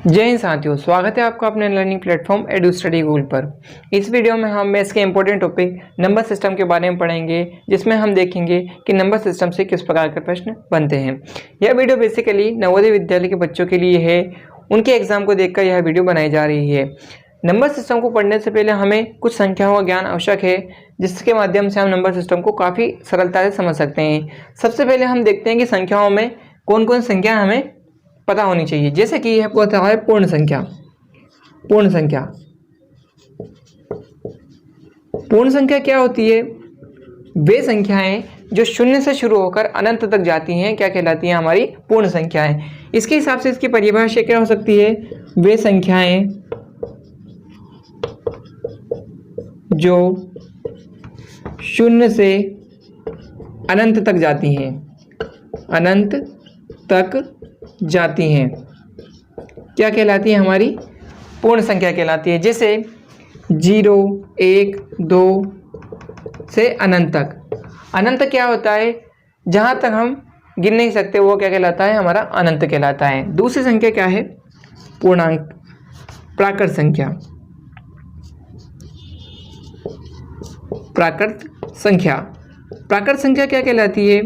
जय हिंद साथियों, स्वागत है आपका अपने learning platform edu study Google पर। इस वीडियो में हम मैथ्स के इंपॉर्टेंट टॉपिक नंबर सिस्टम के बारे में पढ़ेंगे, जिसमें हम देखेंगे कि नंबर सिस्टम से किस प्रकार के प्रश्न बनते हैं। यह वीडियो बेसिकली नवोदय विद्यालय के बच्चों के लिए है। उनके एग्जाम को देखकर यह वीडियो बनाई जा रही है। नंबर सिस्टम को पढ़ने से पहले हमें कुछ संख्याओं का ज्ञान आवश्यक है, जिसके माध्यम से हम नंबर सिस्टम को काफ़ी सरलता से समझ सकते हैं। सबसे पहले हम देखते हैं कि संख्याओं में कौन कौन संख्या हमें पता होनी चाहिए। जैसे कि यह पता है पूर्ण संख्या। पूर्ण संख्या पूर्ण संख्या क्या होती है? वे संख्याएं जो शून्य से शुरू होकर अनंत तक जाती हैं क्या कहलाती हैं? हमारी पूर्ण संख्याएं। इसके हिसाब से इसकी परिभाषा क्या हो सकती है? वे संख्याएं जो शून्य से अनंत तक जाती हैं, अनंत तक जाती हैं, क्या कहलाती है? हमारी पूर्ण संख्या कहलाती है। जैसे 0, 1, 2 से अनंत तक। अनंत क्या होता है? जहाँ तक हम गिन नहीं सकते वो क्या कहलाता है? हमारा अनंत कहलाता है। दूसरी संख्या क्या है? पूर्णांक, प्राकृत संख्या। प्राकृत संख्या, प्राकृत संख्या क्या कहलाती है?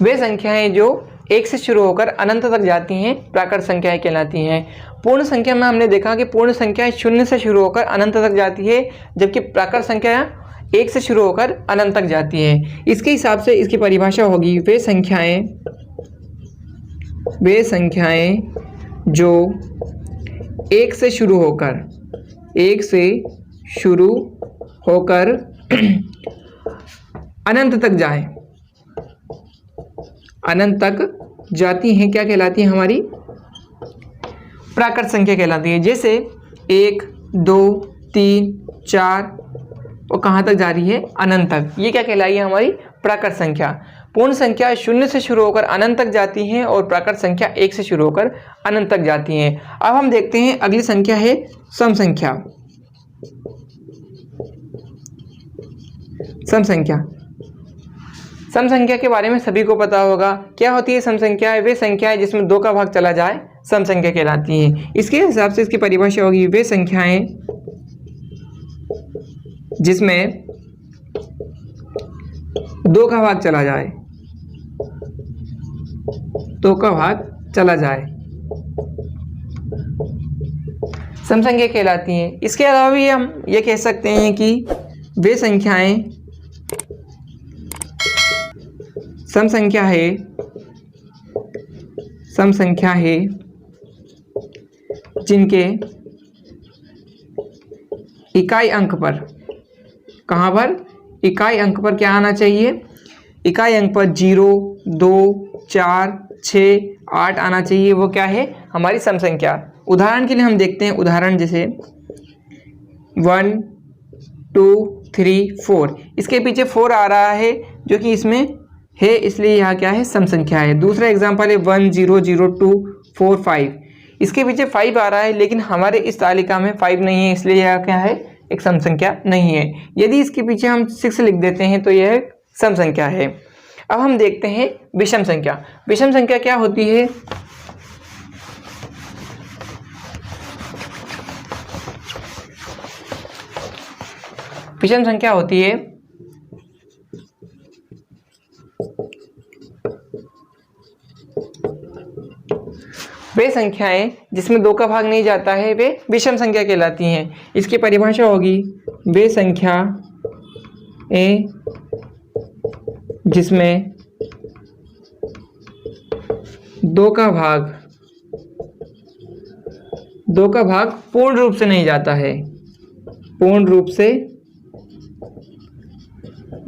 वे संख्याएं जो 1 से शुरू होकर अनंत तक जाती हैं प्राकृत संख्याएं कहलाती हैं। पूर्ण संख्या में हमने देखा कि पूर्ण संख्याएं शून्य से शुरू होकर अनंत तक जाती है, जबकि प्राकृत संख्या 1 से शुरू होकर अनंत तक जाती है। इसके हिसाब से इसकी परिभाषा होगी वे संख्याएं जो 1 से शुरू होकर अनंत तक जाए, अनंत तक जाती हैं क्या कहलाती है? हमारी प्राकृत संख्या कहलाती है। जैसे 1, 2, 3, 4 और कहाँ तक जा रही है? अनंत तक। ये क्या कहलाई है? हमारी प्राकृत संख्या। पूर्ण संख्या शून्य से शुरू होकर अनंत तक जाती हैं और प्राकृत संख्या 1 से शुरू होकर अनंत तक जाती हैं। अब हम देखते हैं अगली संख्या है सम संख्या। सम संख्या, सम संख्या के बारे में सभी को पता होगा। क्या होती है सम संख्या? वे संख्याएं जिसमें 2 का भाग चला जाए सम संख्या कहलाती हैं। इसके हिसाब से इसकी परिभाषा होगी वे संख्याएं जिसमें 2 का भाग चला जाए, 2 का भाग चला जाए, सम संख्या कहलाती हैं। इसके अलावा भी हम ये कह सकते हैं कि वे संख्याएं सम संख्या है जिनके इकाई अंक पर, कहाँ पर? इकाई अंक पर क्या आना चाहिए? इकाई अंक पर 0, 2, 4, 6, 8 आना चाहिए। वो क्या है? हमारी सम संख्या। उदाहरण के लिए हम देखते हैं, उदाहरण जैसे 1, 2, 3, 4। इसके पीछे 4 आ रहा है जो कि इसमें है, इसलिए यहाँ क्या है? सम संख्या है। दूसरा एग्जांपल है 1, 0, 0, 2, 4, 5। इसके पीछे 5 आ रहा है, लेकिन हमारे इस तालिका में 5 नहीं है, इसलिए यह क्या है? एक सम संख्या नहीं है। यदि इसके पीछे हम 6 लिख देते हैं तो यह सम संख्या है। अब हम देखते हैं विषम संख्या। विषम संख्या क्या होती है? विषम संख्या होती है वे संख्याएं जिसमें 2 का भाग नहीं जाता है, वे विषम संख्या कहलाती हैं। इसकी परिभाषा होगी वे संख्याएं जिसमें 2 का भाग पूर्ण रूप से नहीं जाता है, पूर्ण रूप से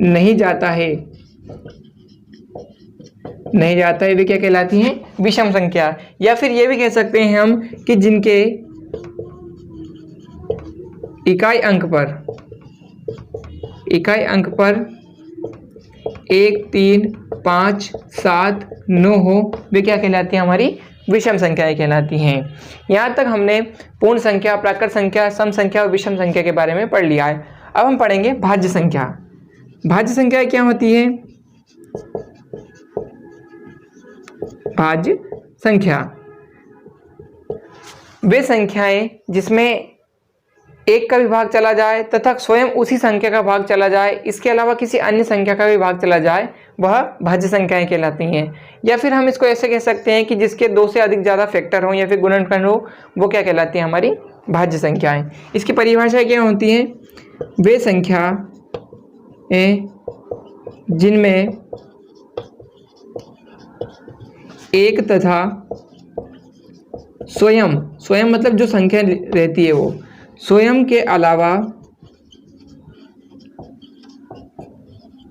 नहीं जाता है, वे क्या कहलाती हैं? विषम संख्या। या फिर ये भी कह सकते हैं हम कि जिनके इकाई अंक पर 1, 3, 5, 7, 9 हो, वे क्या कहलाती हैं? हमारी विषम संख्याएं कहलाती हैं। यहाँ तक हमने पूर्ण संख्या, प्राकृत संख्या, सम संख्या और विषम संख्या के बारे में पढ़ लिया है। अब हम पढ़ेंगे भाज्य संख्या। भाज्य संख्या क्या होती है? भाज्य संख्या वे संख्याएं जिसमें एक का भी भाग चला जाए तथा स्वयं उसी संख्या का भाग चला जाए, इसके अलावा किसी अन्य संख्या का भी भाग चला जाए, वह भाज्य संख्याएं कहलाती हैं। या फिर हम इसको ऐसे कह सकते हैं कि जिसके दो से अधिक ज़्यादा फैक्टर हो या फिर गुणनखंड हो, वो क्या कहलाती हैं? हमारी भाज्य संख्याएं। इसकी परिभाषा क्या होती है? वे संख्याएं जिनमें एक तथा स्वयं मतलब जो संख्या रहती है वो स्वयं के अलावा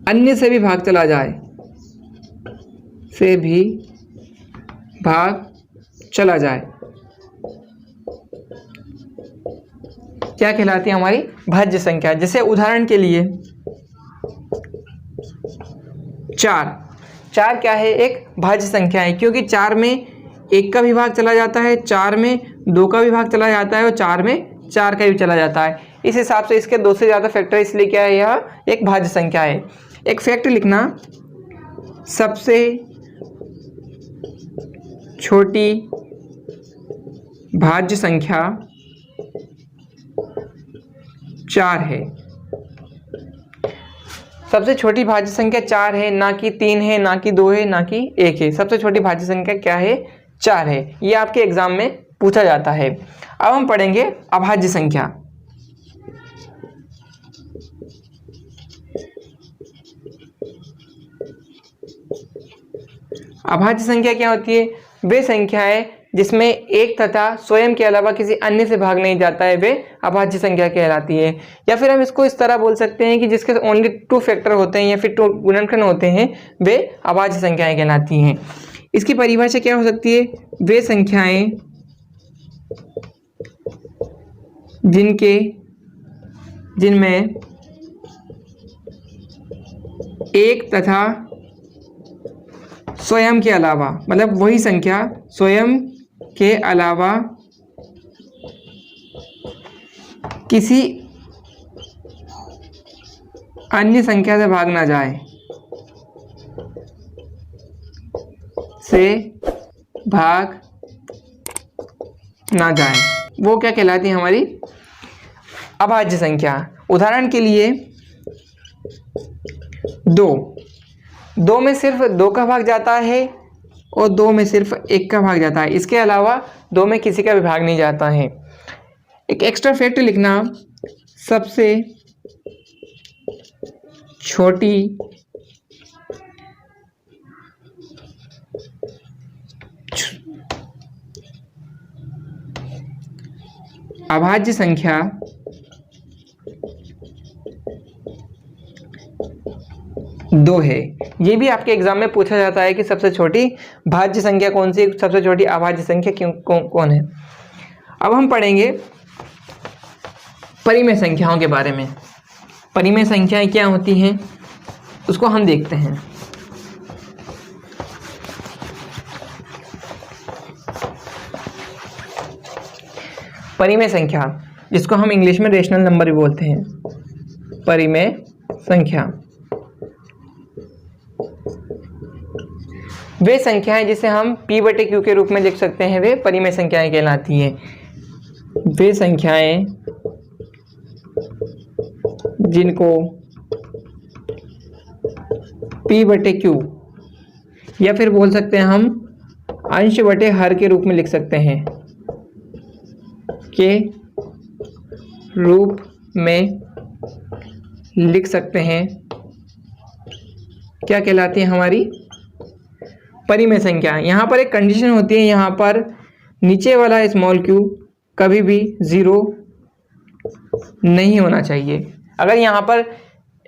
अन्य से भी भाग चला जाए, क्या कहलाती है? हमारी भाज्य संख्या। जैसे उदाहरण के लिए चार क्या है? एक भाज्य संख्या है, क्योंकि 4 में एक का भी भाग चला जाता है, 4 में 2 का भी भाग चला जाता है और 4 में 4 का भी चला जाता है। इस हिसाब से इसके 2 से ज़्यादा फैक्टर, इसलिए क्या है? यह एक भाज्य संख्या है। एक फैक्ट लिखना, सबसे छोटी भाज्य संख्या 4 है। सबसे छोटी भाज्य संख्या 4 है, ना कि 3 है, ना कि 2 है, ना कि 1 है। सबसे छोटी भाज्य संख्या क्या है? 4 है। ये आपके एग्जाम में पूछा जाता है। अब हम पढ़ेंगे अभाज्य संख्या। अभाज्य संख्या क्या होती है? वे संख्याएं जिसमें एक तथा स्वयं के अलावा किसी अन्य से भाग नहीं जाता है, वे अभाज्य संख्या कहलाती है। या फिर हम इसको इस तरह बोल सकते हैं कि जिसके ओनली 2 फैक्टर होते हैं या फिर 2 गुणनखंड होते हैं, वे अभाज्य संख्याएं कहलाती हैं। इसकी परिभाषा क्या हो सकती है? वे संख्याएं जिनमें एक तथा स्वयं के अलावा, मतलब वही संख्या स्वयं के अलावा किसी अन्य संख्या से भाग ना जाए, वो क्या कहलाती है? हमारी अभाज्य संख्या। उदाहरण के लिए 2 में सिर्फ 2 का भाग जाता है और 2 में सिर्फ 1 का भाग जाता है। इसके अलावा 2 में किसी का भी भाग नहीं जाता है। एक एक्स्ट्रा फैक्ट लिखना, सबसे छोटी अभाज्य संख्या 2 है। ये भी आपके एग्जाम में पूछा जाता है कि सबसे छोटी भाज्य संख्या कौन सी, सबसे छोटी अभाज्य संख्या कौन है। अब हम पढ़ेंगे परिमेय संख्याओं के बारे में। परिमेय संख्याएं क्या होती हैं उसको हम देखते हैं। परिमेय संख्या, जिसको हम इंग्लिश में रेशनल नंबर भी बोलते हैं, परिमेय संख्या वे संख्याएं जिसे हम p/q के रूप में लिख सकते हैं, वे परिमेय संख्याएं कहलाती हैं। वे संख्याएं जिनको p/q या फिर बोल सकते हैं हम अंश बटे हर के रूप में लिख सकते हैं, के रूप में लिख सकते हैं, क्या कहलाती है? हमारी परिमेय संख्या। यहाँ पर एक कंडीशन होती है, यहाँ पर नीचे वाला स्मॉल q कभी भी 0 नहीं होना चाहिए। अगर यहाँ पर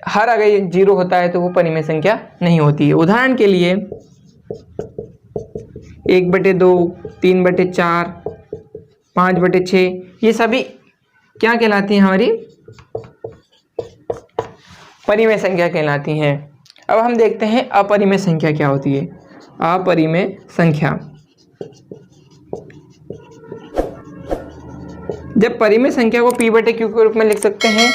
हर अगर 0 होता है तो वो परिमेय संख्या नहीं होती है। उदाहरण के लिए 1/2, 3/4, 5/6 ये सभी क्या कहलाती हैं? हमारी परिमेय संख्या कहलाती हैं। अब हम देखते हैं अपरिमेय संख्या क्या होती है। अपरिमेय संख्या, जब परिमेय संख्या को p/q के रूप में लिख सकते हैं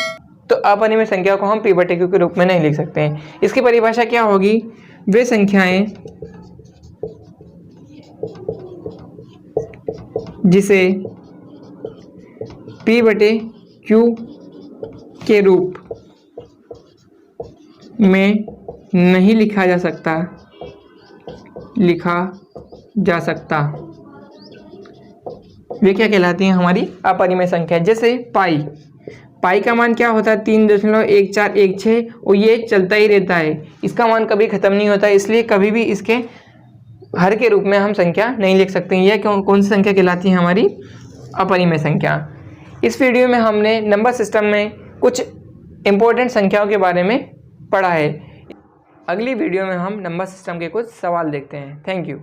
तो अपरिमेय संख्या को हम p/q के रूप में नहीं लिख सकते हैं। इसकी परिभाषा क्या होगी? वे संख्याएं जिसे P/Q के रूप में नहीं लिखा जा सकता, वे क्या कहलाती हैं? हमारी अपरिमेय संख्या। जैसे पाई का मान क्या होता है? 3.1416 और ये चलता ही रहता है, इसका मान कभी खत्म नहीं होता, इसलिए कभी भी इसके हर के रूप में हम संख्या नहीं लिख सकते। यह कौन सी संख्या कहलाती है? हमारी अपरिमेय संख्या। इस वीडियो में हमने नंबर सिस्टम में कुछ इंपॉर्टेंट संख्याओं के बारे में पढ़ा है। अगली वीडियो में हम नंबर सिस्टम के कुछ सवाल देखते हैं। Thank you.